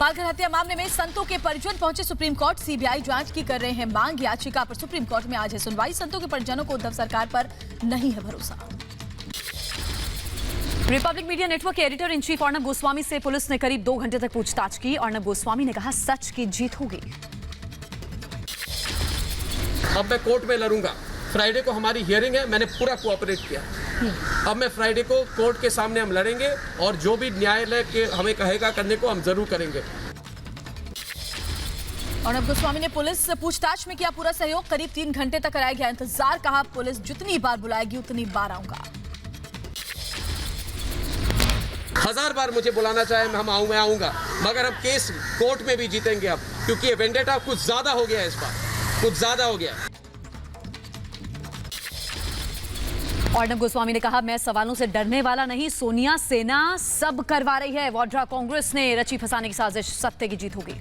पालघर हत्या मामले में संतों के परिजन पहुंचे सुप्रीम कोर्ट। सीबीआई जांच की कर रहे हैं मांग। याचिका पर सुप्रीम कोर्ट में आज है सुनवाई। संतों के परिजनों को उद्धव सरकार पर नहीं है भरोसा। रिपब्लिक मीडिया नेटवर्क के editor in chief Arnab Goswami से पुलिस ने करीब 2 घंटे तक पूछताछ की। अर्नब गोस्वामी ने कहा, सच की जीत होगी। अब मैं कोर्ट में लड़ूंगा। फ्राइडे को हमारी हियरिंग है, मैंने पूरा कोऑपरेट किया। अब मैं फ्राइडे को कोर्ट के सामने हम लड़ेंगे और जो भी न्यायालय के हमें कहेगा करने को हम जरूर करेंगे। अर्नब गोस्वामी ने पुलिस पूछताछ में किया पूरा सहयोग। करीब 3 घंटे तक कराया गया इंतजार। कहा, पुलिस जितनी बार बुलाएगी उतनी बार आऊंगा। 1000 बार मुझे बुलाना चाहे मैं आऊंगा, मगर हम केस कोर्ट में भी जीतेंगे अब, क्योंकि ये वेंडेटा कुछ ज्यादा हो गया है। इस बार कुछ ज्यादा हो गया। अर्नब गोस्वामी ने कहा, मैं सवालों से डरने वाला नहीं। सोनिया सेना सब करवा रही है। वाड्रा कांग्रेस ने रची फंसाने की साजिश। सत्य की जीत होगी।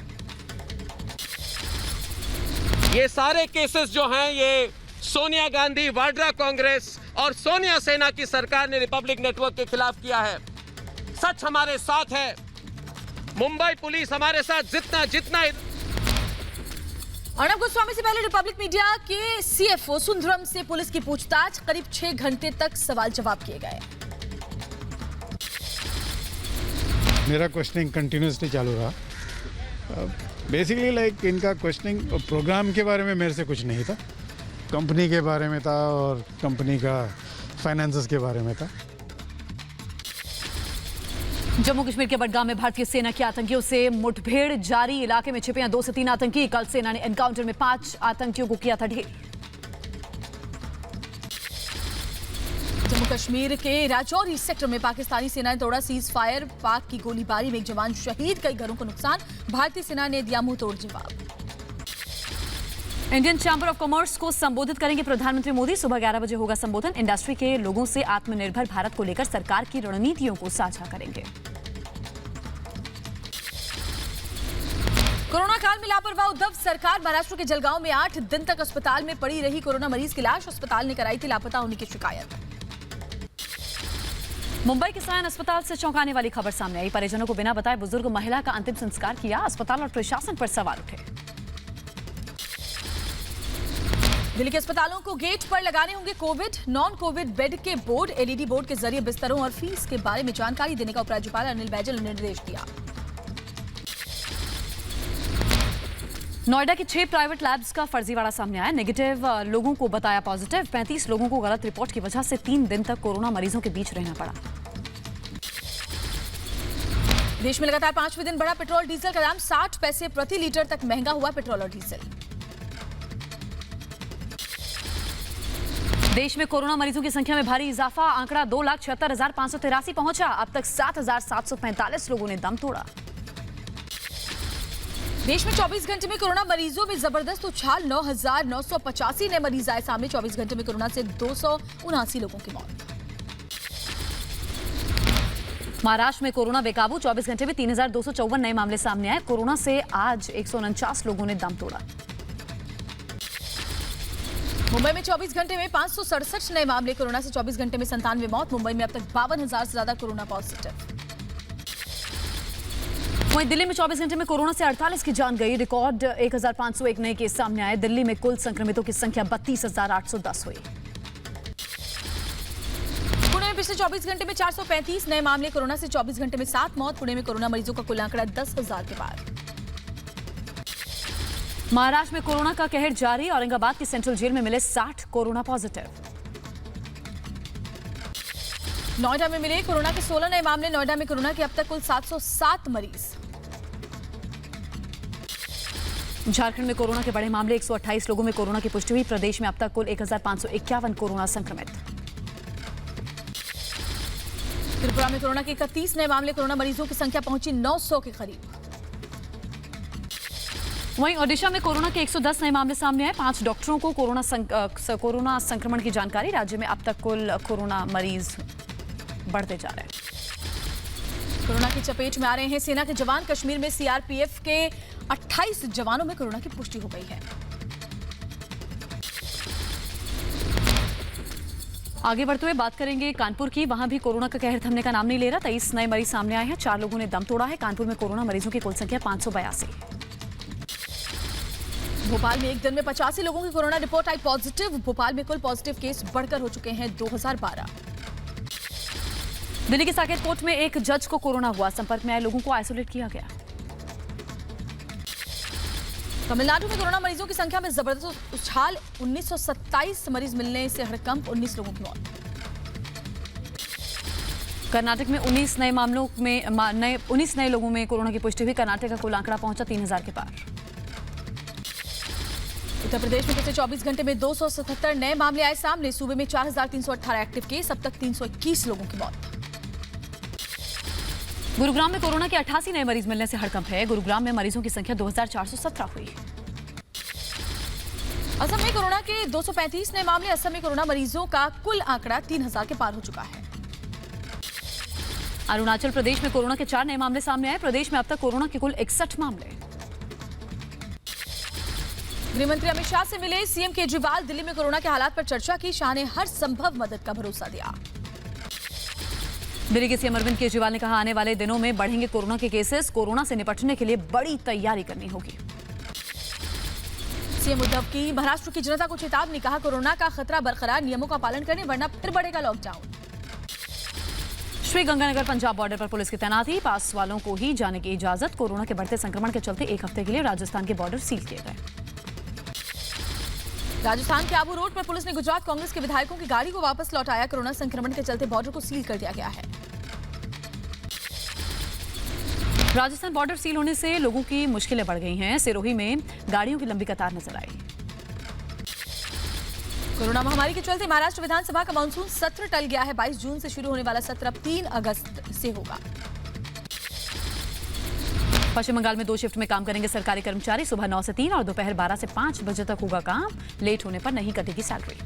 ये सारे केसेस जो हैं, ये सोनिया गांधी, वाड्रा कांग्रेस और सोनिया सेना की सरकार ने रिपब्लिक नेटवर्क के खिलाफ किया है। सच हमारे साथ है। मुंबई पुलिस हमारे साथ जितना अर्नब गोस्वामी से पहले रिपब्लिक मीडिया के सीएफओ सुंदरम से पुलिस की पूछताछ। करीब 6 घंटे तक सवाल जवाब किए गए। मेरा क्वेश्चनिंग कंटिन्यूसली चालू रहा। बेसिकली लाइक इनका क्वेश्चनिंग प्रोग्राम के बारे में मेरे से कुछ नहीं था, कंपनी के बारे में था और कंपनी का फाइनेंसेस के बारे में था। जम्मू कश्मीर के बडगाम में भारतीय सेना की आतंकियों से मुठभेड़ जारी। इलाके में छिपे हैं 2 से 3 आतंकी। कल सेना ने एनकाउंटर में 5 आतंकियों को किया था ढेर। जम्मू कश्मीर के राजौरी सेक्टर में पाकिस्तानी सेना ने तोड़ा सीज फायर। पाक की गोलीबारी में एक जवान शहीद, कई घरों को नुकसान। भारतीय सेना ने दिया मुंह तोड़ जवाब। इंडियन चैंबर ऑफ कॉमर्स को संबोधित करेंगे प्रधानमंत्री मोदी। सुबह 11 बजे होगा संबोधन। इंडस्ट्री के लोगों से आत्मनिर्भर भारत को लेकर सरकार की रणनीतियों को साझा करेंगे। कोरोना काल में लापरवाह उद्धव सरकार। महाराष्ट्र के जलगांव में 8 दिन तक अस्पताल में पड़ी रही कोरोना मरीज की लाश। अस्पताल ने कराई थी लापता होने की शिकायत। मुंबई के सायन अस्पताल से चौंकाने वाली खबर सामने आई। परिजनों को बिना बताए बुजुर्ग महिला का अंतिम संस्कार किया। अस्पताल और प्रशासन पर सवाल उठे। दिल्ली के अस्पतालों को गेट पर लगाने होंगे कोविड नॉन कोविड बेड के बोर्ड। एलईडी बोर्ड के जरिए बिस्तरों और फीस के बारे में जानकारी देने का उपराज्यपाल अनिल बैजल ने निर्देश दिया। नोएडा के 6 प्राइवेट लैब्स का फर्जीवाड़ा सामने आया। नेगेटिव लोगों को बताया पॉजिटिव। 35 लोगों को गलत रिपोर्ट की वजह से 3 दिन तक कोरोना मरीजों के बीच रहना पड़ा। देश में लगातार 5वें दिन बढ़ा पेट्रोल डीजल का दाम। 60 पैसे प्रति लीटर तक महंगा हुआ पेट्रोल और डीजल। देश में कोरोना मरीजों की संख्या में भारी इजाफा। आंकड़ा 2,76,583 पहुंचा। अब तक 7,745 लोगों ने दम तोड़ा। देश में 24 घंटे में कोरोना मरीजों में जबरदस्त उछाल। 9,985 नए मरीज आए सामने। 24 घंटे में कोरोना से 279 लोगों की मौत। महाराष्ट्र में कोरोना बेकाबू। 24 घंटे में 3,254 नए मामले सामने आए। कोरोना से आज 149 लोगों ने दम तोड़ा। मुंबई में 24 घंटे में 567 नए मामले। कोरोना से 24 घंटे में 97 मौत। मुंबई में अब तक 52,000 से ज्यादा कोरोना पॉजिटिव। वहीं दिल्ली में 24 घंटे में कोरोना से 48 की जान गई। रिकॉर्ड 1,501 नए केस सामने आए। दिल्ली में कुल संक्रमितों की संख्या 32,810 हुई। पुणे में पिछले 24 घंटे में 435 नए मामले। कोरोना से 24 घंटे में 7 मौत। पुणे में कोरोना मरीजों का कुल आंकड़ा 10,000 के पार। महाराष्ट्र में कोरोना का कहर जारी। औरंगाबाद की सेंट्रल जेल में मिले 60 कोरोना पॉजिटिव। नोएडा में मिले कोरोना के 16 नए मामले। नोएडा में कोरोना के अब तक कुल 707 मरीज। झारखंड में कोरोना के बड़े मामले। 128 लोगों में कोरोना की पुष्टि हुई। प्रदेश में अब तक कुल 1,551 कोरोना संक्रमित। त्रिपुरा में कोरोना के 31 नए मामले। कोरोना मरीजों की संख्या पहुंची 900 के करीब। वहीं ओडिशा में कोरोना के 110 नए मामले सामने आए। 5 डॉक्टरों को कोरोना संक्रमण की जानकारी। राज्य में अब तक कुल कोरोना मरीज बढ़ते जा रहे हैं। कोरोना की चपेट में आ रहे हैं सेना के जवान। कश्मीर में सीआरपीएफ के 28 जवानों में कोरोना की पुष्टि हो गई है। आगे बढ़ते हुए बात करेंगे कानपुर की। वहां भी कोरोना का कहर थमने का नाम नहीं ले रहा। 23 नए मरीज सामने आए हैं, 4 लोगों ने दम तोड़ा है। कानपुर में कोरोना मरीजों की कुल संख्या 582। भोपाल में एक दिन में 85 लोगों की कोरोना रिपोर्ट आई पॉजिटिव। भोपाल में कुल पॉजिटिव केस बढ़कर हो चुके हैं 2012। दिल्ली के साकेत कोर्ट में एक जज को कोरोना हुआ। संपर्क में आए लोगों को आइसोलेट किया गया। तमिलनाडु में कोरोना मरीजों की संख्या में जबरदस्त उछाल। 1927 मरीज मिलने से हड़कंप, 19 लोगों की मौत। कर्नाटक में 19 नए लोगों में कोरोना की पुष्टि हुई। कर्नाटक का कुल आंकड़ा पहुंचा 3000 के पार। उत्तर प्रदेश में पिछले 24 घंटे में 277 नए मामले आए सामने। सूबे में 4318 एक्टिव केस, अब तक 321 लोगों की मौत। गुरुग्राम में कोरोना के 88 नए मरीज मिलने से हड़कंप है। गुरुग्राम में मरीजों की संख्या 2417 हुई। असम में कोरोना के 235 नए मामले। असम में कोरोना मरीजों का कुल आंकड़ा 3000 के पार हो चुका है। अरुणाचल प्रदेश में कोरोना के 4 नए मामले सामने आए। प्रदेश में अब तक कोरोना के कुल 61 मामले। गृहमंत्री अमित शाह से मिले सीएम केजरीवाल। दिल्ली में कोरोना के हालात पर चर्चा की। शाह ने हर संभव मदद का भरोसा दिया। दिल्ली के सीएम अरविंद केजरीवाल ने कहा, आने वाले दिनों में बढ़ेंगे कोरोना के केसेस। कोरोना से निपटने के लिए बड़ी तैयारी करनी होगी। सीएम उद्धव की महाराष्ट्र की जनता को चेतावनी। कहा, कोरोना का खतरा बरकरार, नियमों का पालन करें वरना फिर बढ़ेगा लॉकडाउन। श्रीगंगानगर पंजाब बॉर्डर पर पुलिस की तैनाती। पास वालों को ही जाने की इजाजत। कोरोना के बढ़ते संक्रमण के चलते एक हफ्ते के लिए राजस्थान के बॉर्डर सील किए गए। राजस्थान के आबू रोड पर पुलिस ने गुजरात कांग्रेस के विधायकों की गाड़ी को वापस लौटाया। कोरोना संक्रमण के चलते बॉर्डर को सील कर दिया गया है। राजस्थान बॉर्डर सील होने से लोगों की मुश्किलें बढ़ गई हैं। सिरोही में गाड़ियों की लंबी कतार नजर आई। कोरोना महामारी के चलते महाराष्ट्र विधानसभा का मानसून सत्र टल गया है। 22 जून से शुरू होने वाला सत्र अब 3 अगस्त से होगा। पश्चिम बंगाल में 2 शिफ्ट में काम करेंगे सरकारी कर्मचारी। सुबह 9 से 3 और दोपहर 12 से 5 बजे तक होगा काम। लेट होने पर नहीं कटेगी सैलरी।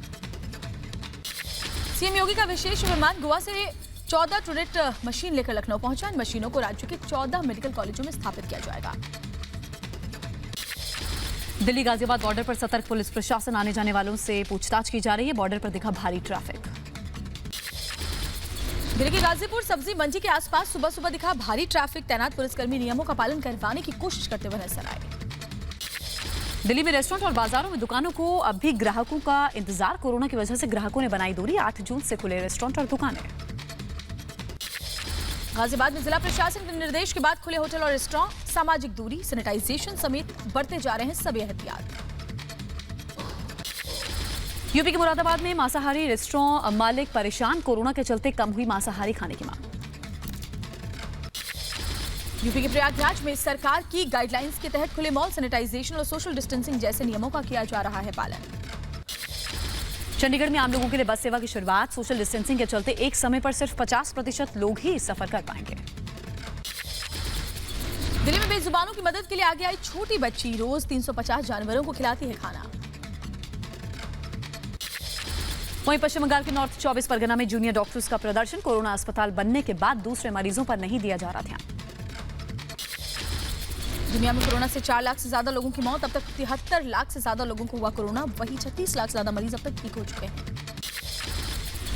सीएम योगी का विशेष विमान गोवा से 14 ट्रूनेट मशीन लेकर लखनऊ पहुंचा। इन मशीनों को राज्य के 14 मेडिकल कॉलेजों में स्थापित किया जाएगा। दिल्ली गाजियाबाद बॉर्डर पर सतर्क पुलिस प्रशासन। आने जाने वालों से पूछताछ की जा रही है। बॉर्डर पर दिखा भारी ट्रैफिक। दिल्ली के गाजीपुर सब्जी मंडी के आसपास सुबह सुबह दिखा भारी ट्रैफिक। तैनात पुलिसकर्मी नियमों का पालन करवाने की कोशिश करते हुए नजर आए। दिल्ली में रेस्टोरेंट और बाजारों में दुकानों को अब भी ग्राहकों का इंतजार। कोरोना की वजह से ग्राहकों ने बनाई दूरी। 8 जून से खुले रेस्टोरेंट और दुकानें। गाजियाबाद में जिला प्रशासन के निर्देश के बाद खुले होटल और रेस्टोरेंट। सामाजिक दूरी, सैनिटाइजेशन समेत बढ़ते जा रहे हैं सभी एहतियात। यूपी के मुरादाबाद में मांसाहारी रेस्टोरेंट मालिक परेशान। कोरोना के चलते कम हुई मांसाहारी खाने की मांग। यूपी के प्रयागराज में सरकार की गाइडलाइंस के तहत खुले मॉल, सैनिटाइजेशन और सोशल डिस्टेंसिंग जैसे नियमों का किया जा रहा है पालन। चंडीगढ़ में आम लोगों के लिए बस सेवा की शुरुआत। सोशल डिस्टेंसिंग के चलते एक समय पर सिर्फ 50% लोग ही सफर कर पाएंगे। दिल्ली में बेजुबानों की मदद के लिए आगे आई छोटी बच्ची। रोज 350 जानवरों को खिलाती है खाना। वहीं पश्चिम बंगाल के नॉर्थ 24 परगना में जूनियर डॉक्टर्स का प्रदर्शन। कोरोना अस्पताल बनने के बाद दूसरे मरीजों पर नहीं दिया जा रहा ध्यान। दुनिया में कोरोना से 4 लाख से ज्यादा लोगों की मौत। अब तक 73 लाख से ज्यादा लोगों को हुआ कोरोना। वहीं 36 लाख से ज्यादा मरीज अब तक ठीक हो चुके हैं।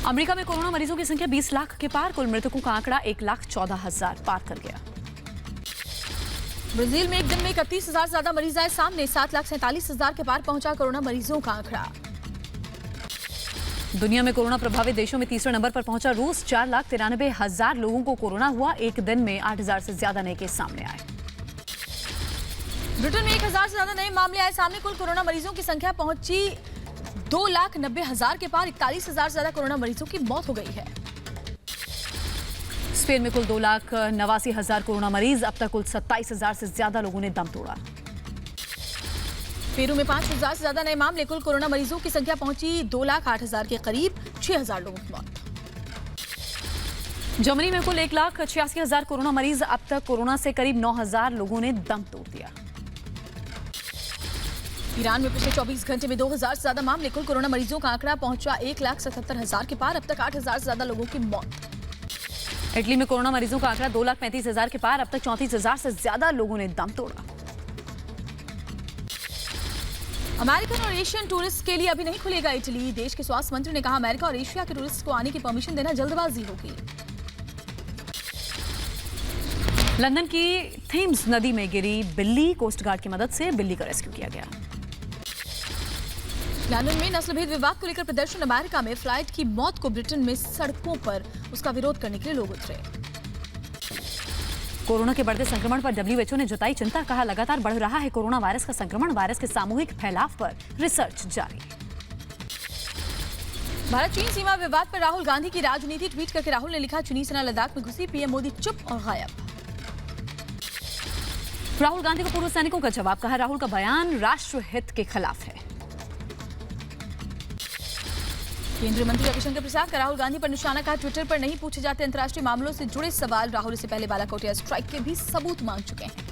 अमेरिका में कोरोना मरीजों की संख्या 20 लाख के पार। कुल मृतकों का आंकड़ा 1,14,000 पार कर गया। ब्राजील में एक दिन में 31,000 से ज्यादा मरीज आए सामने। 7,47,000 के पार पहुंचा कोरोना मरीजों का आंकड़ा। दुनिया में कोरोना प्रभावित देशों में तीसरे नंबर पर पहुंचा रूस। 4,93,000 लोगों को कोरोना हुआ। एक दिन में 8,000 से ज्यादा नए केस सामने आए। ब्रिटेन में 1,000 से ज्यादा नए मामले आए सामने। कुल कोरोना मरीजों की संख्या पहुंची 2,90,000 के पार। 41,000 से ज्यादा कोरोना मरीजों की मौत हो गई है। स्पेन में कुल 2,89,000 कोरोना मरीज। अब तक कुल 27,000 से ज्यादा लोगों ने दम तोड़ा। पेरू में 5,000 से ज्यादा नए मामले। कुल कोरोना मरीजों की संख्या पहुंची 2,08,000 के करीब। 6,000 लोगों की मौत। जर्मनी में कुल 1,86,000 कोरोना मरीज। अब तक कोरोना से करीब 9,000 लोगों ने दम तोड़ दिया। ईरान में पिछले 24 घंटे में 2,000 से ज्यादा मामले। कुल कोरोना मरीजों का आंकड़ा पहुंचा 1,77,000 के पार। अब तक 8,000 से ज्यादा लोगों की मौत। इटली में कोरोना मरीजों का आंकड़ा 2,35,000 के पार। अब तक 34,000 से ज्यादा लोगों ने दम तोड़ा। अमेरिकन और एशियन टूरिस्ट के लिए अभी नहीं खुलेगा इटली। देश के स्वास्थ्य मंत्री ने कहा अमेरिका और एशिया के टूरिस्ट को आने की परमिशन देना जल्दबाजी होगी। लंदन की थेम्स नदी में गिरी बिल्ली, कोस्ट गार्ड की मदद से बिल्ली का रेस्क्यू किया गया। लंदन में नस्लभेद विवाद को लेकर प्रदर्शन। अमेरिका में फ्लाइट की मौत को ब्रिटेन में सड़कों पर उसका विरोध करने के लिए लोग उतरे। कोरोना के बढ़ते संक्रमण पर WHO ने जताई चिंता, कहा लगातार बढ़ रहा है कोरोना वायरस का संक्रमण, वायरस के सामूहिक फैलाव पर रिसर्च जारी। भारत चीन सीमा विवाद पर राहुल गांधी की राजनीति। ट्वीट करके राहुल ने लिखा चीनी सेना लद्दाख में घुसी, पीएम मोदी चुप और गायब। राहुल गांधी को पूर्व सैनिकों का जवाब, कहा राहुल का बयान राष्ट्र हित के खिलाफ है। केंद्रीय मंत्री रविशंकर प्रसाद का राहुल गांधी पर निशाना, कहा ट्विटर पर नहीं पूछे जाते अंतर्राष्ट्रीय मामलों से जुड़े सवाल। राहुल इससे पहले बालाकोट एयर स्ट्राइक के भी सबूत मांग चुके हैं।